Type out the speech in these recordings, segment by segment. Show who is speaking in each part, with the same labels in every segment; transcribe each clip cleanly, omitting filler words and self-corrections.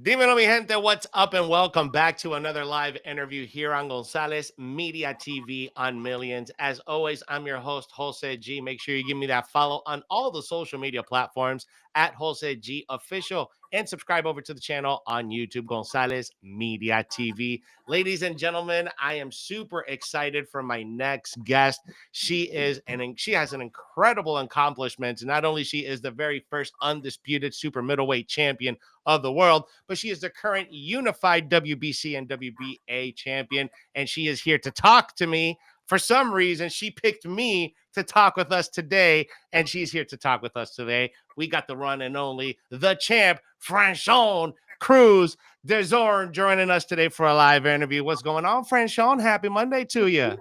Speaker 1: Dímelo, mi gente, what's up, and welcome back to another live interview here on Gonzalez Media TV on Millions. As always, I'm your host, Jose G. Make sure you give me that follow on all the social media platforms at Jose G Official and subscribe over to the channel on YouTube, Gonzalez Media TV. Ladies and gentlemen, I am super excited for my next guest. She has an incredible accomplishment. Not only she is the very first undisputed super middleweight champion of the world, but she is the current unified WBC and WBA champion, and she is here to talk to me. For some reason, she picked me to talk with us today, and she's here to talk with us today. We got the one and only, the champ, Franchón Crews-Dizurn, joining us today for a live interview. What's going on, Franchón? Happy Monday to you.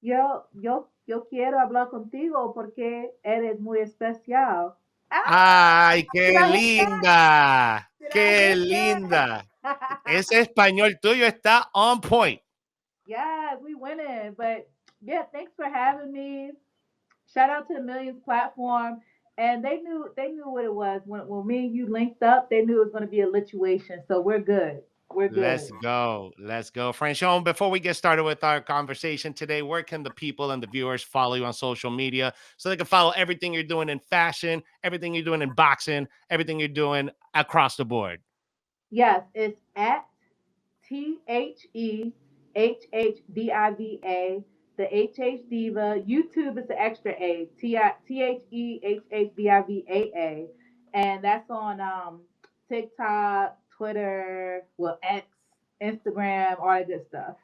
Speaker 2: Yo quiero hablar contigo porque eres muy especial.
Speaker 1: Ay,
Speaker 2: Did
Speaker 1: qué
Speaker 2: I hit that?
Speaker 1: linda,
Speaker 2: Did I
Speaker 1: qué
Speaker 2: hit
Speaker 1: linda.
Speaker 2: that?
Speaker 1: Ese español tuyo está on point.
Speaker 2: Yes, we winning. But yeah, thanks for having me. Shout out to the Millions platform. And they knew what it was. When me and you linked up, they knew it was gonna be a lituation. So we're good. We're
Speaker 1: Let's
Speaker 2: good.
Speaker 1: go. Let's go. Franchon, before we get started with our conversation today, where can the people and the viewers follow you on social media so they can follow everything you're doing in fashion, everything you're doing in boxing, everything you're doing across the board?
Speaker 2: Yes, it's at THEHHDIVA. The HH Diva. YouTube is the extra A. THEHHDIVAA. And that's on TikTok, Twitter, well, X, Instagram, all that good stuff.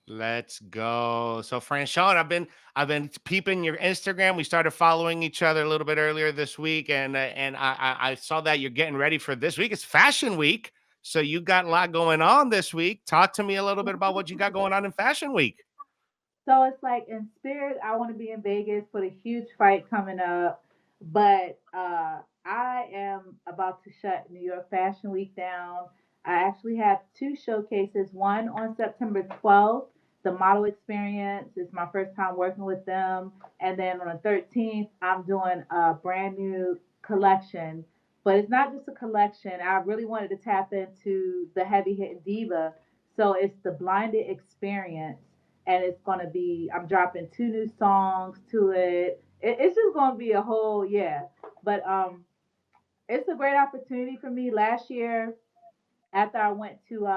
Speaker 1: Let's go. So Franchon, I've been peeping your Instagram. We started following each other a little bit earlier this week, and I saw that you're getting ready for this week. It's Fashion Week, so you got a lot going on this week. Talk to me a little bit about what you got going on in Fashion Week.
Speaker 2: So it's like in spirit, I want to be in Vegas for the huge fight coming up, but I am about to shut New York Fashion Week down. I actually have two showcases. One on September 12th, the Model Experience. It's my first time working with them, and then on the 13th, I'm doing a brand new collection. But it's not just a collection. I really wanted to tap into the heavy hitting diva, so it's the Blinded Experience, and it's gonna be, I'm dropping two new songs to it's just gonna be a whole, yeah. But it's a great opportunity for me. Last year, after I went to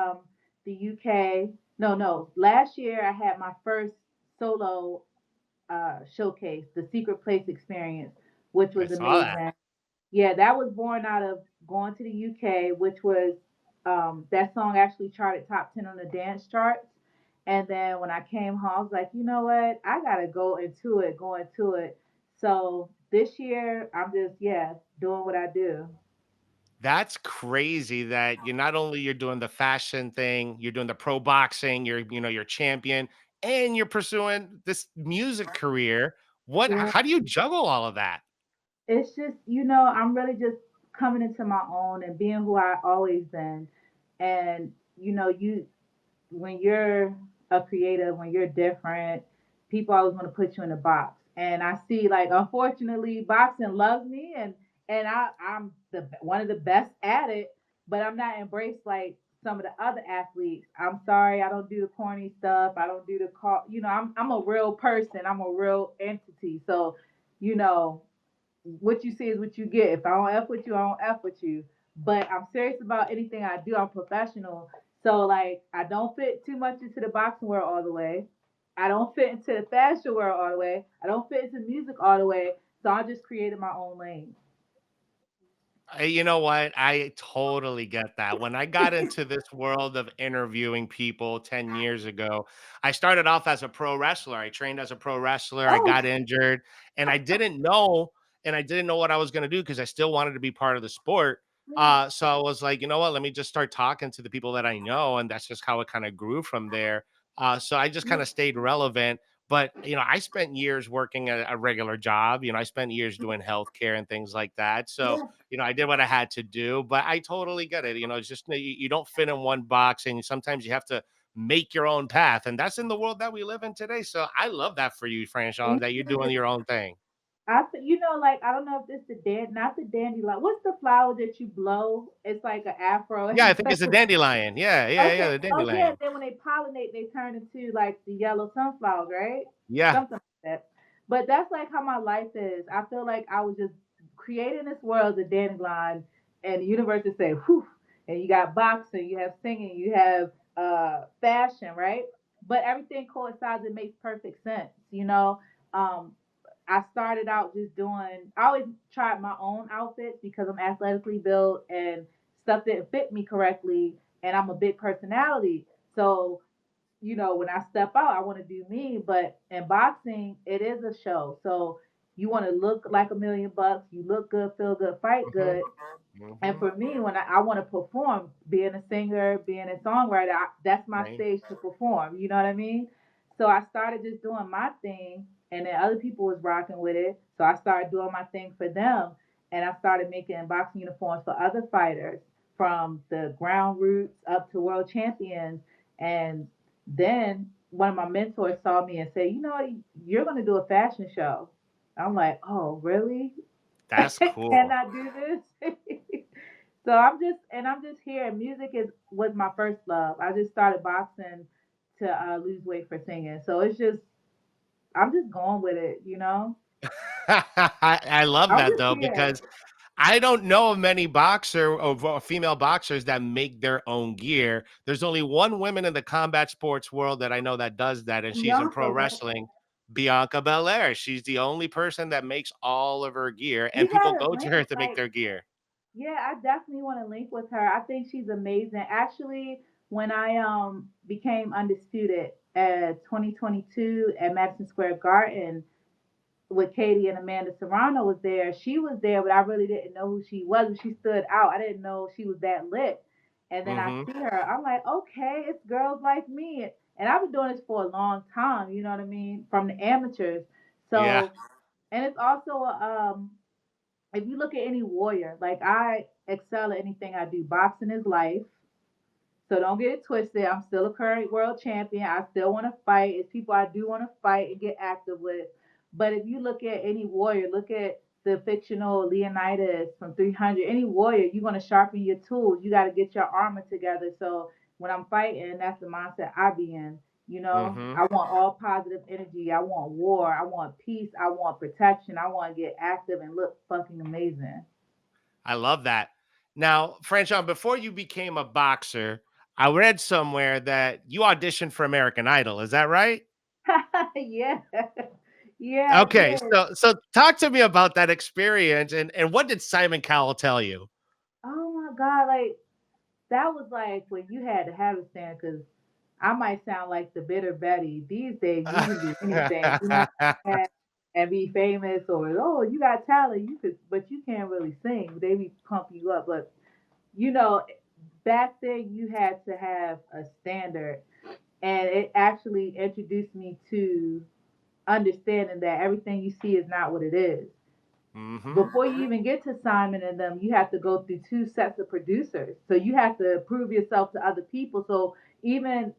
Speaker 2: the UK, no, last year I had my first solo showcase, the Secret Place Experience, which
Speaker 1: I
Speaker 2: was
Speaker 1: saw that.
Speaker 2: amazing. Yeah, that was born out of going to the UK, which was that song actually charted top 10 on the dance charts. And then when I came home, I was like, you know what? I gotta go into it. So this year, I'm just, yeah, doing what I do.
Speaker 1: That's crazy that you not only you're doing the fashion thing, you're doing the pro boxing, you're champion, and you're pursuing this music career.
Speaker 2: Yeah.
Speaker 1: How do you juggle all of that?
Speaker 2: It's just, I'm really just coming into my own and being who I always been. And, when you're a creative, when you're different, people always want to put you in a box. And I see, like, unfortunately, boxing loves me, and I'm the one of the best at it, but I'm not embraced like some of the other athletes. I'm sorry, I don't do the corny stuff. I don't do the call. I'm a real person. I'm a real entity. So, you know, what you see is what you get. If I don't F with you, I don't F with you. But I'm serious about anything I do. I'm professional. So like I don't fit too much into the boxing world all the way. I don't fit into the fashion world all the way. I don't fit into music all the way. So I just created my own lane.
Speaker 1: You know what? I totally get that. When I got into this world of interviewing people 10 years ago, I started off as a pro wrestler. I trained as a pro wrestler. I
Speaker 2: Oh,
Speaker 1: got injured and I didn't know what I was going to do because I still wanted to be part of the sport. So I was like, you know what? Let me just start talking to the people that I know. And that's just how it kind of grew from there. So I just kind of stayed relevant. But I spent years working a regular job. I spent years doing healthcare and things like that. So I did what I had to do, but I totally get it. It's just you don't fit in one box, and sometimes you have to make your own path, and that's in the world that we live in today. So I love that for you, Franchon,
Speaker 2: thank
Speaker 1: that you're
Speaker 2: you.
Speaker 1: doing your own thing.
Speaker 2: like I don't know if this the not the dandelion. What's the flower that you blow? It's like an afro.
Speaker 1: Yeah, I think it's a dandelion. Yeah, yeah, yeah,
Speaker 2: Okay.
Speaker 1: the
Speaker 2: Oh yeah.
Speaker 1: dandelion.
Speaker 2: Then when they pollinate, they turn into like the yellow sunflowers, right?
Speaker 1: Yeah.
Speaker 2: Something like that. But that's like how my life is. I feel like I was just creating this world of dandelion, and the universe would say, "Whew." And you got boxing, you have singing, you have fashion, right? But everything coincides. It makes perfect sense, you know. Um, I started out just doing. I always tried my own outfits because I'm athletically built and stuff didn't fit me correctly, and I'm a big personality. So when I step out, I want to do me. But in boxing, it is a show. So you want to look like $1 million. You look good, feel good, fight
Speaker 1: Hmm.
Speaker 2: good. And
Speaker 1: Hmm.
Speaker 2: for me, when I want to perform, being a singer, being a songwriter, that's my
Speaker 1: Right.
Speaker 2: stage to perform. You know what I mean? So I started just doing my thing, and then other people was rocking with it. So I started doing my thing for them, and I started making boxing uniforms for other fighters, from the ground roots up to world champions. And then one of my mentors saw me and said, you're going to do a fashion show. I'm like, oh, really?
Speaker 1: That's
Speaker 2: Can
Speaker 1: cool.
Speaker 2: I do this? So I'm just here. Music is was my first love. I just started boxing to lose weight for singing. So I'm just going with it.
Speaker 1: I love
Speaker 2: I'm
Speaker 1: that
Speaker 2: just
Speaker 1: though
Speaker 2: here.
Speaker 1: because I don't know of many boxer or female boxers that make their own gear. There's only one woman in the combat sports world that I know that does that, and she's in pro
Speaker 2: Bianca, right?
Speaker 1: wrestling. Bianca Belair. She's the only person that makes all of her gear, and
Speaker 2: We
Speaker 1: people
Speaker 2: got a
Speaker 1: go to her
Speaker 2: link.
Speaker 1: to make
Speaker 2: Like,
Speaker 1: their gear.
Speaker 2: yeah, I definitely want to link with her. I think she's amazing. Actually, when I became undisputed at 2022 at Madison Square Garden, with Katie and Amanda Serrano was there. She was there, but I really didn't know who she was. She stood out. I didn't know she was that lit. And then I
Speaker 1: Hmm.
Speaker 2: see her. I'm like, okay, it's girls like me. And I've been doing this for a long time. You know what I mean? From the amateurs.
Speaker 1: Yeah.
Speaker 2: So, and it's also if you look at any warrior, like I excel at anything I do. Boxing is life. So don't get it twisted. I'm still a current world champion. I still want to fight. It's people I do want to fight and get active with. But if you look at any warrior, look at the fictional Leonidas from 300. Any warrior, you're going to sharpen your tools. You got to get your armor together. So when I'm fighting, that's the mindset I be in.
Speaker 1: Hmm.
Speaker 2: I want all positive energy. I want war. I want peace. I want protection. I want to get active and look fucking amazing.
Speaker 1: I love that. Now, Franchon, before you became a boxer, I read somewhere that you auditioned for American Idol. Is that right?
Speaker 2: Yeah. Yeah, I
Speaker 1: Okay,
Speaker 2: did.
Speaker 1: so talk to me about that experience and what did Simon Cowell tell you?
Speaker 2: Oh my God, like that was like when you had to have a stand because I might sound like the bitter Betty. These days you can do anything, and be famous or oh you got talent, you could but you can't really sing. They be pump you up. But you know, back then you had to have a standard and it actually introduced me to understanding that everything you see is not what it is.
Speaker 1: Hmm.
Speaker 2: Before you even get to Simon and them, you have to go through two sets of producers. So you have to prove yourself to other people. So even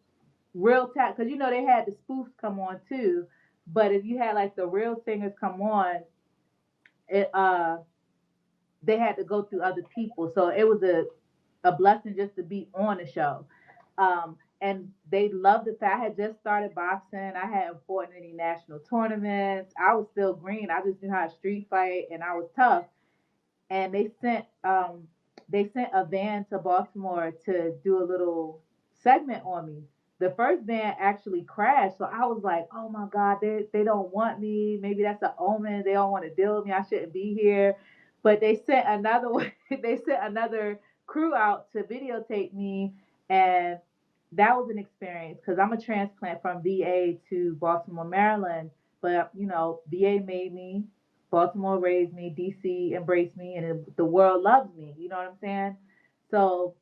Speaker 2: real talent, because they had the spoofs come on too. But if you had like the real singers come on, it they had to go through other people. So it was a blessing just to be on the show. And they loved the fact I had just started boxing. I hadn't fought in any national tournaments. I was still green. I just knew how to street fight and I was tough. And they sent a van to Baltimore to do a little segment on me. The first van actually crashed, so I was like, "Oh my God, they don't want me. Maybe that's an omen. They don't want to deal with me. I shouldn't be here." But they sent another one. They sent another crew out to videotape me, and that was an experience because I'm a transplant from VA to Baltimore, Maryland. But VA made me, Baltimore raised me, DC embraced me, and the world loves me. You know what I'm saying? So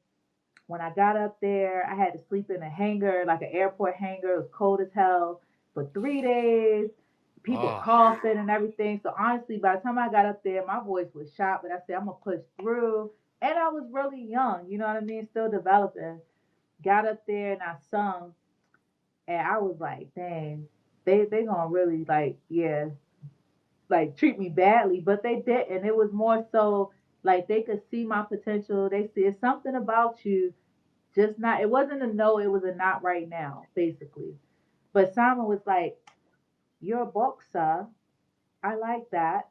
Speaker 2: when I got up there, I had to sleep in a hangar, like an airport hangar. It was cold as hell for 3 days. People
Speaker 1: Oh,
Speaker 2: coughing and everything. So honestly, by the time I got up there, my voice was shot, but I said I'm gonna push through. And I was really young, you know what I mean? Still developing. Got up there and I sung, and I was like, dang, they gonna really like, yeah. like treat me badly, but they didn't. It was more so like they could see my potential. They see it's something about you, just not. It wasn't a no. It was a not right now, basically. But Simon was like, "You're a boxer. I like that,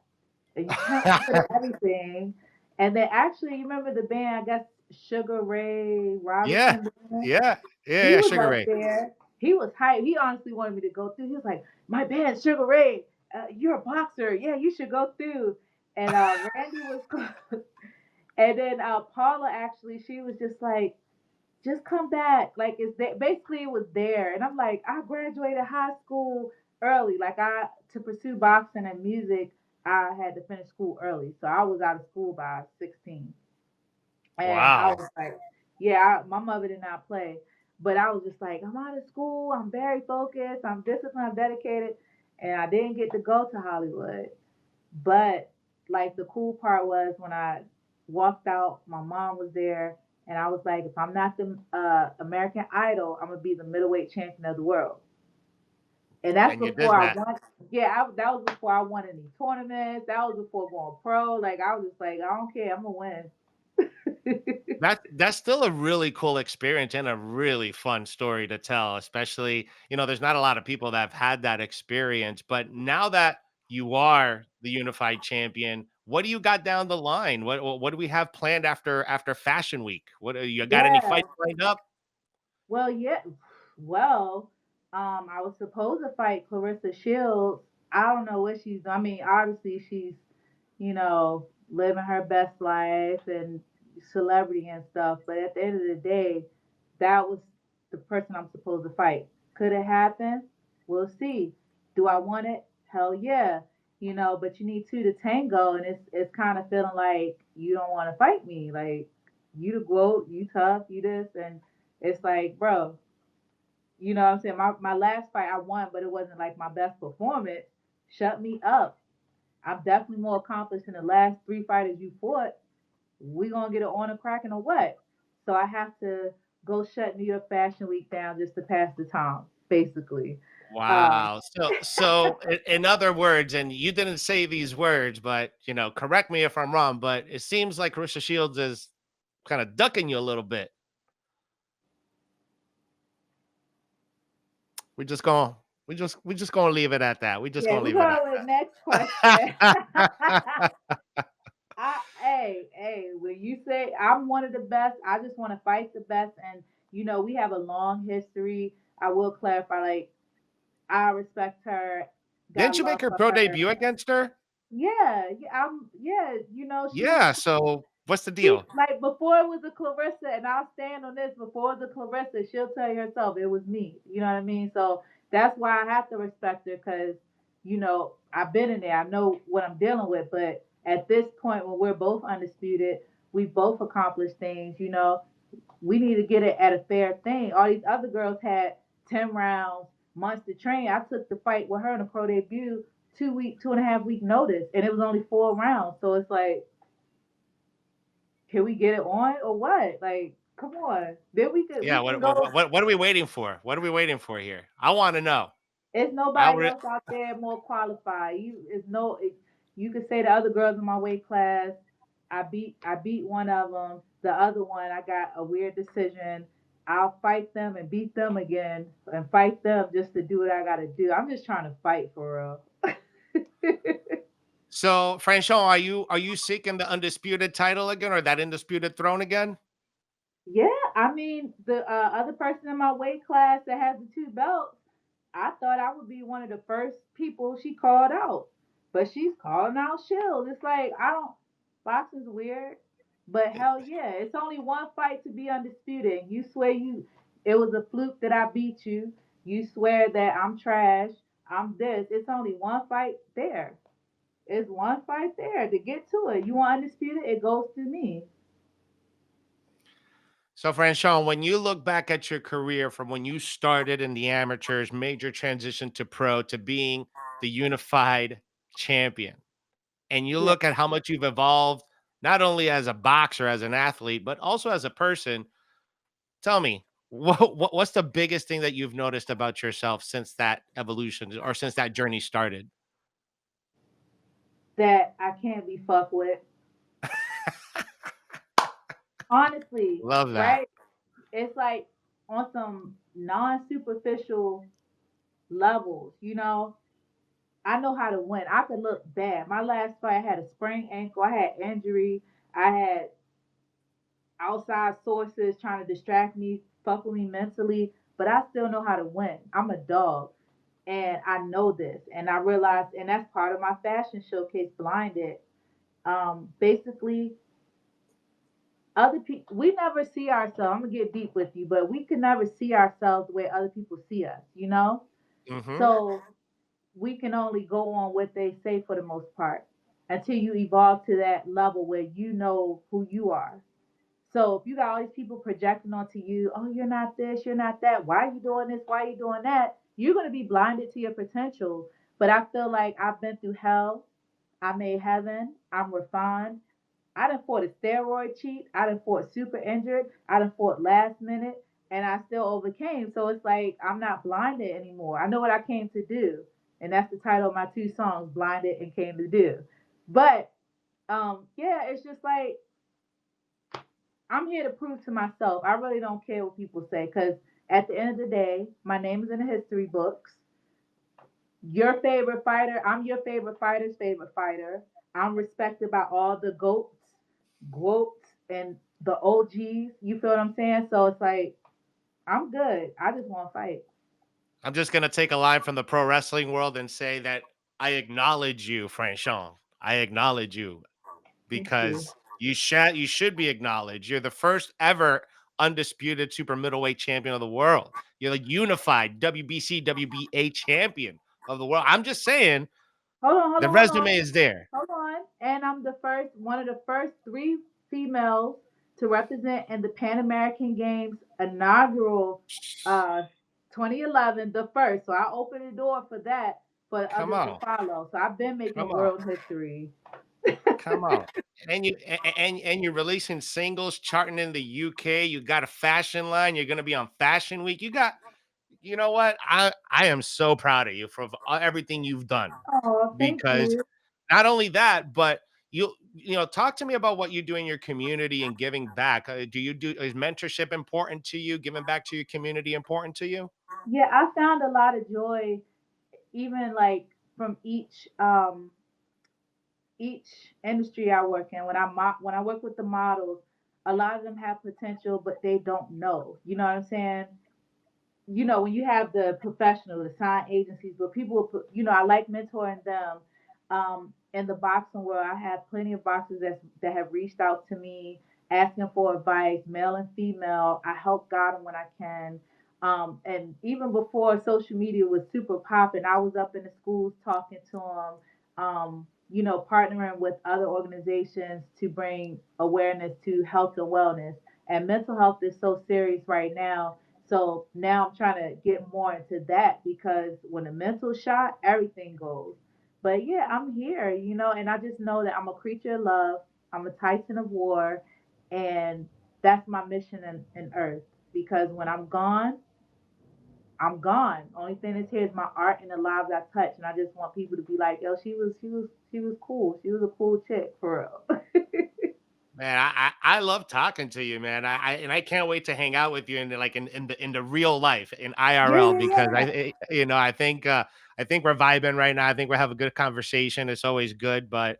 Speaker 2: and you talented at everything." And then actually, you remember the band? I guess Sugar Ray
Speaker 1: Yeah,
Speaker 2: Robinson.
Speaker 1: yeah, yeah,
Speaker 2: He
Speaker 1: yeah.
Speaker 2: was
Speaker 1: Sugar
Speaker 2: up
Speaker 1: Ray.
Speaker 2: there. He was hype. He honestly wanted me to go through. He was like, "My band, Sugar Ray. You're a boxer. Yeah, you should go through." And Randy was, and then Paula actually, she was just like, "Just come back." Like it's that. Basically, it was there. And I'm like, I graduated high school early. Like I to pursue boxing and music, I had to finish school early, so I was out of school by 16. And I
Speaker 1: Wow.
Speaker 2: was like, yeah, my mother did not play. But I was just like, I'm out of school. I'm very focused. I'm disciplined. I'm dedicated. And I didn't get to go to Hollywood. But like the cool part was when I walked out, my mom was there. And I was like, if I'm not the American Idol, I'm going to be the middleweight champion of the world. And that's
Speaker 1: And you did
Speaker 2: before I
Speaker 1: that.
Speaker 2: won. Yeah, that was before I won any tournaments. That was before going pro. Like I was just like, I don't care. I'm going to win.
Speaker 1: That's still a really cool experience and a really fun story to tell, especially, there's not a lot of people that have had that experience. But now that you are the unified champion, what do you got down the line? What do we have planned after Fashion Week? What you got any
Speaker 2: Yeah.
Speaker 1: fights lined up?
Speaker 2: Well, yeah. Well, I was supposed to fight Clarissa Shields. I don't know what she's. I mean, obviously she's, living her best life and celebrity and stuff. But at the end of the day, that was the person I'm supposed to fight. Could it happen? We'll see. Do I want it? Hell yeah. But you need two to tango, and it's kind of feeling like you don't want to fight me. Like you the goat, you tough, you this, and it's like, bro, you know what I'm saying? My last fight I won, but it wasn't like my best performance. Shut me up. I'm definitely more accomplished than the last three fighters you fought. We gonna get it on a cracking or what? So I have to go shut New York Fashion Week down just to pass the time, basically. Uh,
Speaker 1: Wow. So in other words, and you didn't say these words, but correct me if I'm wrong, but it seems like Carissa Shields is kind of ducking you a little bit. We just gonna we just gonna leave it at that. We just
Speaker 2: yeah,
Speaker 1: gonna
Speaker 2: we're
Speaker 1: leave it at
Speaker 2: going with next question. Hey, when you say I'm one of the best, I just want to fight the best, and we have a long history. I will clarify, like I respect her,
Speaker 1: Didn't
Speaker 2: got
Speaker 1: you
Speaker 2: love
Speaker 1: make her
Speaker 2: for
Speaker 1: pro
Speaker 2: her.
Speaker 1: debut against her?
Speaker 2: Yeah, yeah, yeah. She
Speaker 1: Yeah. So what's the
Speaker 2: she
Speaker 1: deal?
Speaker 2: like before it was a Clarissa, and I'll stand on this. Before the Clarissa, she'll tell you herself it was me. You know what I mean? So that's why I have to respect her because I've been in there. I know what I'm dealing with. But at this point, when we're both undisputed, we both accomplished things. We need to get it at a fair thing. All these other girls had 10 rounds, months to train. I took the fight with her in a pro debut 2 week, 2.5 week notice, and it was only 4 rounds. So it's like, can we get it on or what? Like, come on. Then
Speaker 1: Yeah.
Speaker 2: we
Speaker 1: What
Speaker 2: can
Speaker 1: what
Speaker 2: go.
Speaker 1: what what what are we waiting for? What are we waiting for here? I want to know.
Speaker 2: It's
Speaker 1: I
Speaker 2: nobody
Speaker 1: re-
Speaker 2: else out there more qualified. You could say the other girls in my weight class. I beat one of them. The other one, I got a weird decision. I'll fight them and beat them again and fight them just to do what I got to do. I'm just trying to fight for real.
Speaker 1: so Franchon, are you seeking the undisputed title again or that undisputed throne again?
Speaker 2: Yeah, I mean the other person in my weight class that has the two belts. I thought I would be one of the first people she called out, but she's calling out Shields. It's like I don't. Boxing's weird, but hell yeah, it's only one fight to be undisputed. You swear it was a fluke that I beat you. You swear that I'm trash. I'm this. It's only one fight there. It's one fight there to get to it. You want undisputed? It goes through me.
Speaker 1: So, Franchon, when you look back at your career from when you started in the amateurs, major transition to pro to being the unified champion, and you
Speaker 2: Yeah.
Speaker 1: look at how much you've evolved, not only as a boxer, as an athlete, but also as a person, tell me, what's the biggest thing that you've noticed about yourself since that evolution or since that journey started?
Speaker 2: that I can't be fucked with. Honestly,
Speaker 1: Love that.
Speaker 2: right? It's like on some non-superficial levels, you know. I know how to win. I could look bad. My last fight, I had a sprained ankle. I had injury. I had outside sources trying to distract me, fuck with me mentally, but I still know how to win. I'm a dog. And I know this. And I realized, and that's part of my fashion showcase, Blinded. Basically, other people, we never see ourselves. I'm gonna get deep with you, but we can never see ourselves the way other people see us, you know?
Speaker 1: Mm-hmm.
Speaker 2: So we can only go on what they say for the most part until you evolve to that level where you know who you are. So if you got all these people projecting onto you, oh, you're not this, you're not that, why are you doing this, why are you doing that? You're going to be blinded to your potential. But I feel like I've been through hell. I made heaven. I'm refined. I done fought a steroid cheat. I done fought super injured. I done fought last minute, and I still overcame. So it's like I'm not blinded anymore. I know what I came to do, and that's the title of my two songs, "Blinded" and "Came to Do." But yeah, it's just like I'm here to prove to myself. I really don't care what people say because at the end of the day, my name is in the history books. Your favorite fighter, I'm your favorite fighter's favorite fighter. I'm respected by all the goats, and the OGs. You feel what I'm saying? So it's like I'm good. I just want to fight.
Speaker 1: I'm just gonna take a line from the pro wrestling world and say that I acknowledge you, Franchon. I acknowledge you
Speaker 2: Thank you.
Speaker 1: because you should be acknowledged. You're the first ever undisputed super middleweight champion of the world. You're the unified WBC WBA champion of the world. I'm just saying
Speaker 2: Hold on, hold
Speaker 1: the
Speaker 2: on, hold on,
Speaker 1: resume is there.
Speaker 2: hold on. And I'm one of the first three females to represent in the Pan American Games inaugural uh 2011, the first. So I opened the door for that for
Speaker 1: Come
Speaker 2: others to
Speaker 1: on,
Speaker 2: follow. So I've been making
Speaker 1: come on,
Speaker 2: world history.
Speaker 1: come on. And you're releasing singles, charting in the UK. You got a fashion line. You're gonna be on Fashion Week. You know what? I am so proud of you for everything you've done
Speaker 2: Oh, thank
Speaker 1: because
Speaker 2: you.
Speaker 1: not only that, but talk to me about what you do in your community and giving back. Do you do is mentorship important to you? Giving back to your community important to you?
Speaker 2: Yeah, I found a lot of joy even like from each industry I work in. When I work with the models, a lot of them have potential, but they don't know. You know what I'm saying? You know, when you have the professional, the sign agencies, but people, I like mentoring them. In the boxing world, I have plenty of boxers that have reached out to me asking for advice, male and female. I help guide them when I can. And even before social media was super popping, I was up in the schools talking to them, partnering with other organizations to bring awareness to health and wellness. And mental health is so serious right now, so now I'm trying to get more into that because when the mental shot, everything goes. But yeah, I'm here, and I just know that I'm a creature of love. I'm a Titan of war, and that's my mission in Earth. Because when I'm gone, I'm gone. Only thing that's here is my art and the lives I touch, and I just want people to be like, "Yo, she was cool. She was a cool chick for real."
Speaker 1: Man, I love talking to you, man. I can't wait to hang out with you in the real life in
Speaker 2: Yeah,
Speaker 1: IRL
Speaker 2: yeah,
Speaker 1: because
Speaker 2: yeah.
Speaker 1: I think we're vibing right now. I think we're having a good conversation. It's always good, but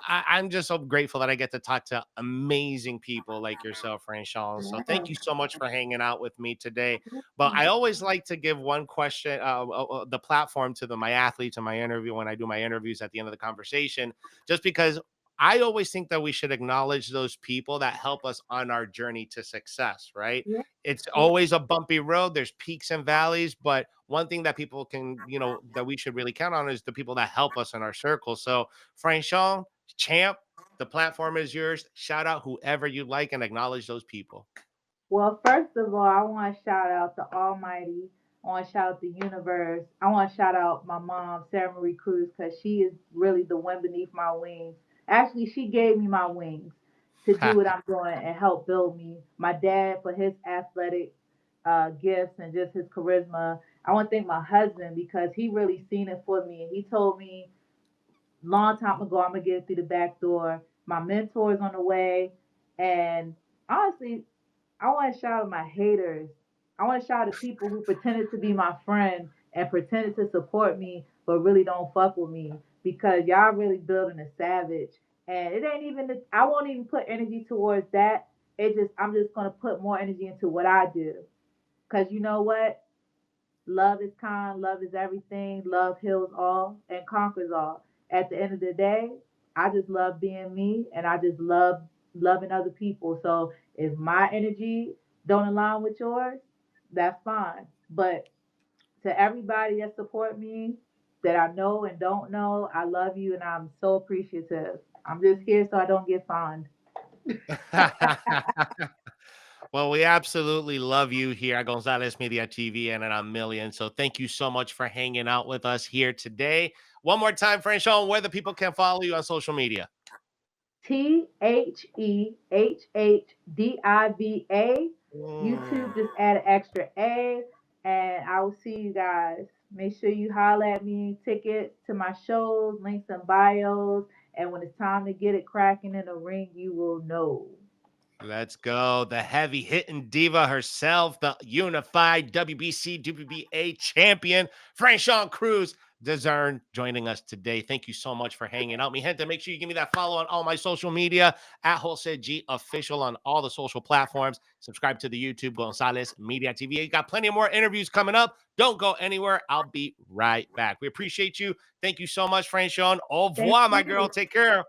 Speaker 1: I'm just so grateful that I get to talk to amazing people like yourself, Franchon. So thank you so much for hanging out with me today. But I always like to give one question, the platform to my athletes in my interview when I do my interviews at the end of the conversation, just because I always think that we should acknowledge those people that help us on our journey to success, right?
Speaker 2: Yeah,
Speaker 1: It's
Speaker 2: yeah.
Speaker 1: always a bumpy road. There's peaks and valleys, but one thing that people can, that we should really count on is the people that help us in our circle. So, Franchon, champ, the platform is yours. Shout out whoever you like and acknowledge those people.
Speaker 2: Well, first of all, I want to shout out the Almighty. I want to shout out the universe. I want to shout out my mom, Sarah Marie Cruz, because she is really the wind beneath my wings. Actually, she gave me my wings to do what I'm doing and help build me. My dad for his athletic gifts and just his charisma. I want to thank my husband because he really seen it for me. And he told me long time ago. I'm gonna get it through the back door. My mentor's on the way, and honestly, I want to shout out my haters. I want to shout out the people who pretended to be my friend and pretended to support me, but really don't fuck with me because y'all really building a savage. And it ain't even. I won't even put energy towards that. I'm just gonna put more energy into what I do. Cause you know what? Love is kind, love is everything, love heals all and conquers all. At the end of the day, I just love being me and I just love loving other people. So if my energy don't align with yours, that's fine. But to everybody that support me, that I know and don't know, I love you and I'm so appreciative. I'm just here so I don't get fined.
Speaker 1: Well, we absolutely love you here at Gonzalez Media TV and at a million. So thank you so much for hanging out with us here today. One more time, Franchón, where the people can follow you on social media.
Speaker 2: TheHHDiva.
Speaker 1: Mm.
Speaker 2: YouTube, just add an extra A, and I will see you guys. Make sure you holler at me. Tickets to my shows, links and bios. And when it's time to get it cracking in the ring, you will know.
Speaker 1: Let's go. The heavy hitting diva herself, the unified WBC, WBA champion, Franchón Crews-Dizurn, joining us today. Thank you so much for hanging out. Mi gente, make sure you give me that follow on all my social media at Jose G Official on all the social platforms. Subscribe to the YouTube Gonzalez Media TV. You got plenty of more interviews coming up. Don't go anywhere. I'll be right back. We appreciate you. Thank you so much, Franchón. Au
Speaker 2: Thank
Speaker 1: revoir, my girl.
Speaker 2: you.
Speaker 1: Take care.